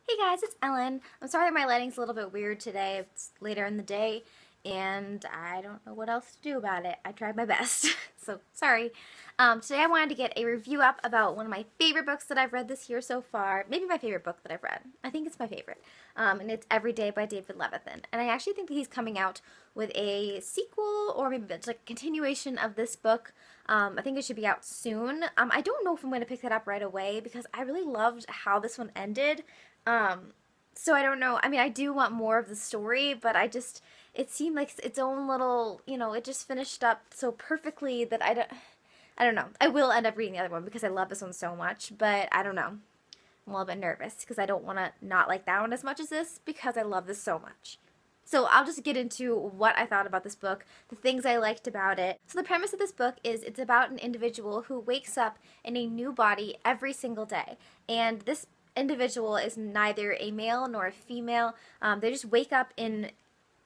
Hey guys, it's Ellen. I'm sorry that my lighting's a little bit weird today. It's later in the day and I don't know what else to do about it. I tried my best, so sorry. Today I wanted to get a review up about one of my favorite books that I've read this year so far. Maybe my favorite book that I've read. I think it's my favorite. And it's Every Day by David Levithan. And I actually think that he's coming out with a sequel or maybe it's like a continuation of this book. I think it should be out soon. I don't know if I'm going to pick that up right away because I really loved how this one ended. So I don't know. I mean, I do want more of the story, but it seemed like its own little, it just finished up so perfectly that I don't know. I will end up reading the other one because I love this one so much, but I don't know. I'm a little bit nervous because I don't want to not like that one as much as this because I love this so much. So I'll just get into what I thought about this book, the things I liked about it. So the premise of this book is it's about an individual who wakes up in a new body every single day. And this individual is neither a male nor a female. They just wake up in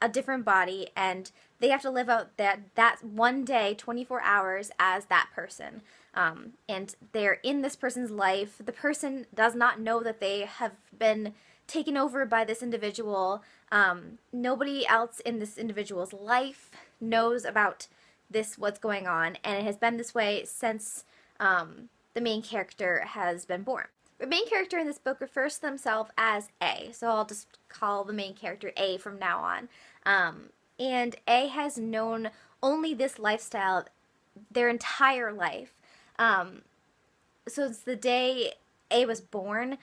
a different body and they have to live out that one day, 24 hours as that person. And they're in this person's life. The person does not know that they have been taken over by this individual. Nobody else in this individual's life knows about what's going on, and it has been this way since the main character has been born. The main character in this book refers to themselves as A, so I'll just call the main character A from now on. And A has known only this lifestyle their entire life. So it's the day A was born,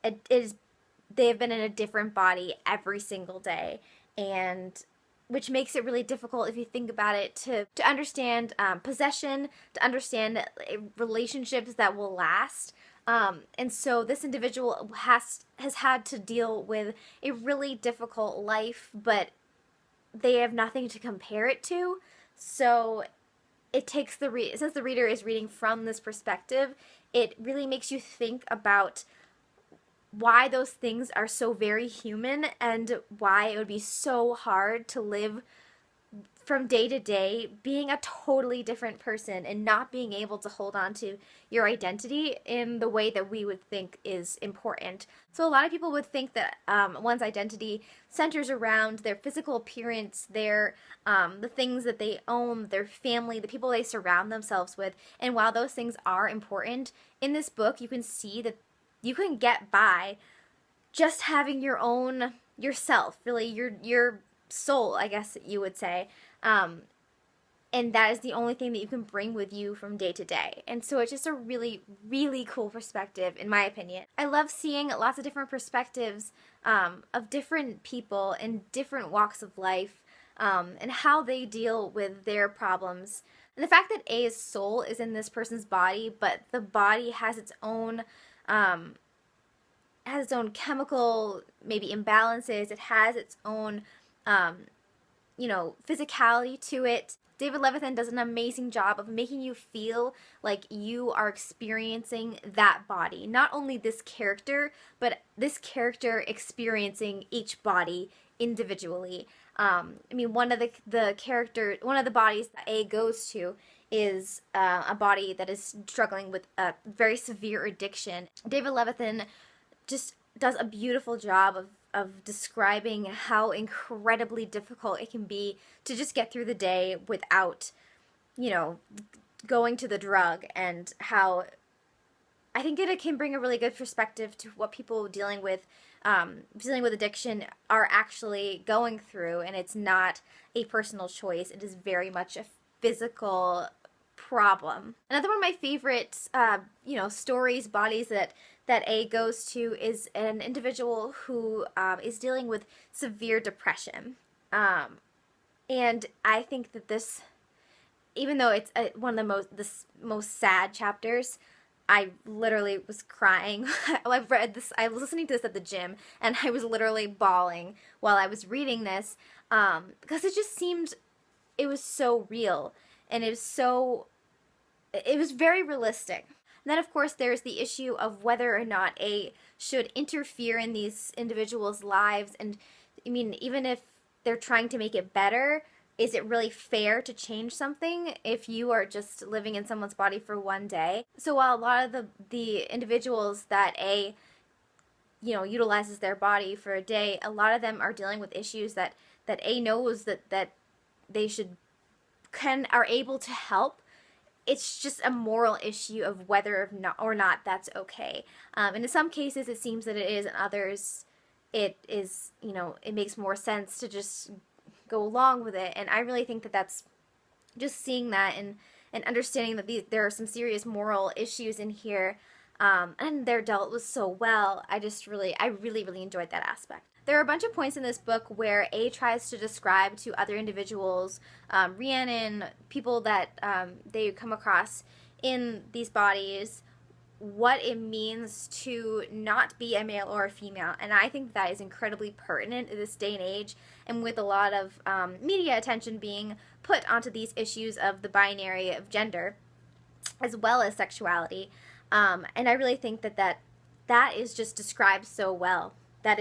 they have been in a different body every single day, and which makes it really difficult if you think about it to understand possession, to understand relationships that will last. And so this individual has had to deal with a really difficult life, but they have nothing to compare it to. So it takes since the reader is reading from this perspective, it really makes you think about why those things are so very human and why it would be so hard to live from day to day being a totally different person and not being able to hold on to your identity in the way that we would think is important. So a lot of people would think that one's identity centers around their physical appearance, the things that they own, their family, the people they surround themselves with. And while those things are important, in this book you can see that you can get by just having yourself, really, your soul, I guess you would say. And that is the only thing that you can bring with you from day to day. And so it's just a really, really cool perspective, in my opinion. I love seeing lots of different perspectives of different people in different walks of life and how they deal with their problems. And the fact that A's soul is in this person's body, but the body has its own chemical maybe imbalances. It has its own physicality to it. David Levithan does an amazing job of making you feel like you are experiencing that body. Not only this character, but this character experiencing each body individually. One of the bodies that A goes to is a body that is struggling with a very severe addiction. David Levithan just does a beautiful job of describing how incredibly difficult it can be to just get through the day without, going to the drug, and how I think it can bring a really good perspective to what people dealing with addiction are actually going through, and it's not a personal choice. It is very much a physical problem. Another one of my favorite, stories, bodies that A goes to is an individual who is dealing with severe depression. And I think that this, even though it's one of the most sad chapters, I literally was crying. I was listening to this at the gym, and I was literally bawling while I was reading this because it just seemed, it was so real, and it was very realistic. And then, of course, there's the issue of whether or not A should interfere in these individuals' lives. And, even if they're trying to make it better, is it really fair to change something if you are just living in someone's body for one day? So while a lot of the individuals that A utilizes their body for a day, a lot of them are dealing with issues that A knows that they are able to help. It's just a moral issue of whether or not that's okay. And in some cases it seems that it is, in others it is, it makes more sense to just go along with it. And I really think that that's just seeing that and understanding that there are some serious moral issues in here, and they're dealt with so well. I really, really enjoyed that aspect. There are a bunch of points in this book where A tries to describe to other individuals, Rhiannon, people that they come across in these bodies, what it means to not be a male or a female. And I think that is incredibly pertinent in this day and age, and with a lot of media attention being put onto these issues of the binary of gender as well as sexuality. And I really think that is just described so well, that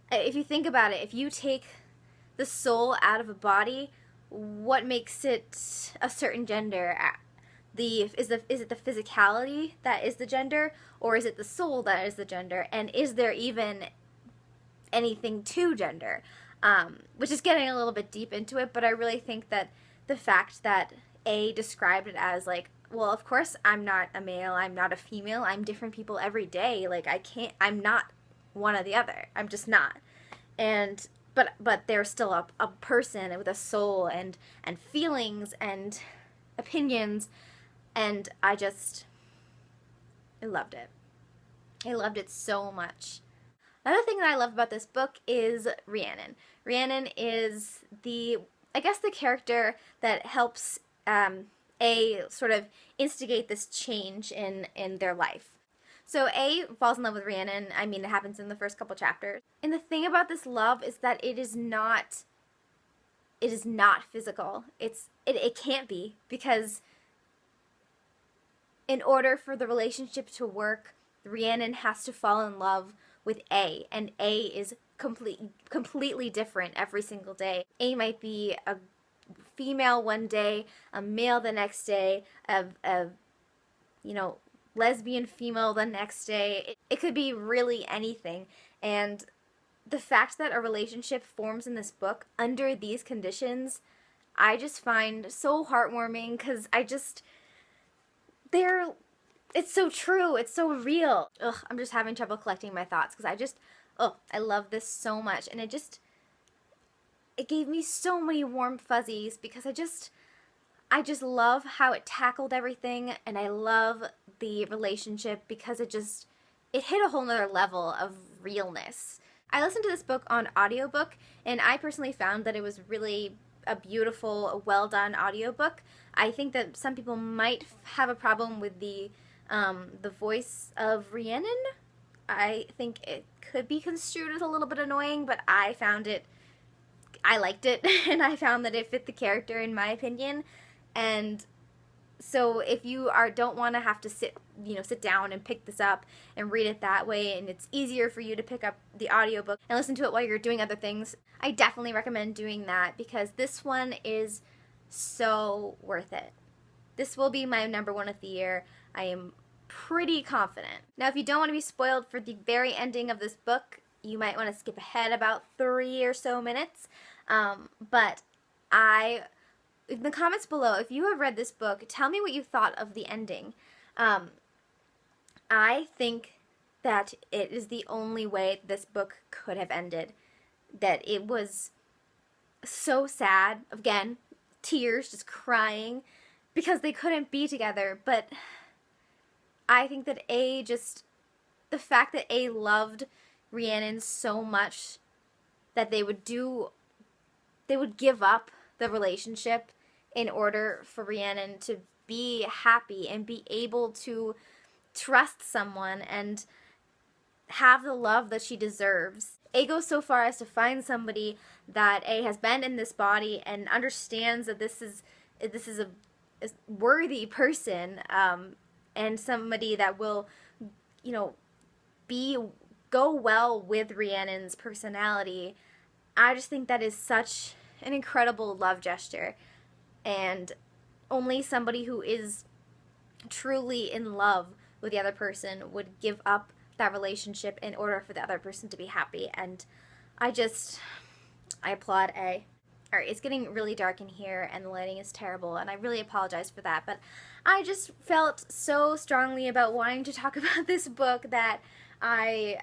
if you think about it, if you take the soul out of a body, what makes it a certain gender? Is it the physicality that is the gender, or is it the soul that is the gender? And is there even anything to gender? Which is getting a little bit deep into it, but I really think that the fact that A described it as like, well, of course I'm not a male, I'm not a female, I'm different people every day. Like, I'm not one or the other. I'm just not. And but they're still a person with a soul and feelings and opinions, and I loved it. I loved it so much. Another thing that I love about this book is Rhiannon. Rhiannon is the character that helps A sort of instigate this change in their life. So A falls in love with Rhiannon. I mean, it happens in the first couple chapters. And the thing about this love is that it is not physical. It can't be, because in order for the relationship to work, Rhiannon has to fall in love with A, and A is completely different every single day. A might be a female one day, a male the next day, a lesbian female the next day. It could be really anything. And the fact that a relationship forms in this book under these conditions, I just find so heartwarming, because it's so true, it's so real. I'm just having trouble collecting my thoughts, because I love this so much, and it gave me so many warm fuzzies, because I just love how it tackled everything, and I love the relationship because it hit a whole nother level of realness. I listened to this book on audiobook, and I personally found that it was really a beautiful, well done audiobook. I think that some people might have a problem with the voice of Rhiannon. I think it could be construed as a little bit annoying, but I liked it, and I found that it fit the character, in my opinion. And so if you don't want to have to sit down and pick this up and read it that way, and it's easier for you to pick up the audiobook and listen to it while you're doing other things, I definitely recommend doing that, because this one is so worth it. This will be my number one of the year. I am pretty confident. Now, if you don't want to be spoiled for the very ending of this book, you might want to skip ahead about 3 or so minutes. But in the comments below, if you have read this book, tell me what you thought of the ending. I think that it is the only way this book could have ended. That it was so sad. Again, tears, just crying, because they couldn't be together. But I think that the fact that A loved Rhiannon so much that they would give up the relationship in order for Rhiannon to be happy and be able to trust someone and have the love that she deserves. A goes so far as to find somebody that A has been in this body and understands that this is a worthy person, and somebody that will, go well with Rhiannon's personality. I just think that is such an incredible love gesture, and only somebody who is truly in love with the other person would give up that relationship in order for the other person to be happy. And I applaud A. Alright, it's getting really dark in here and the lighting is terrible, and I really apologize for that, but I just felt so strongly about wanting to talk about this book that I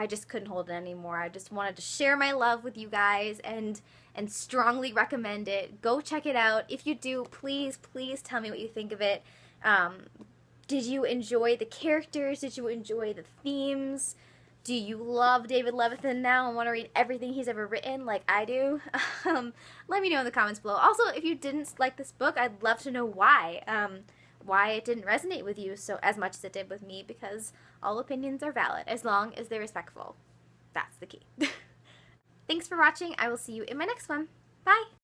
just couldn't hold it anymore. I just wanted to share my love with you guys and strongly recommend it. Go check it out. If you do, please tell me what you think of it. Did you enjoy the characters? Did you enjoy the themes? Do you love David Levithan now and want to read everything he's ever written like I do? Let me know in the comments below. Also, if you didn't like this book, I'd love to know why. Why it didn't resonate with you so as much as it did with me, because all opinions are valid as long as they're respectful. That's the key. Thanks for watching. I will see you in my next one. Bye!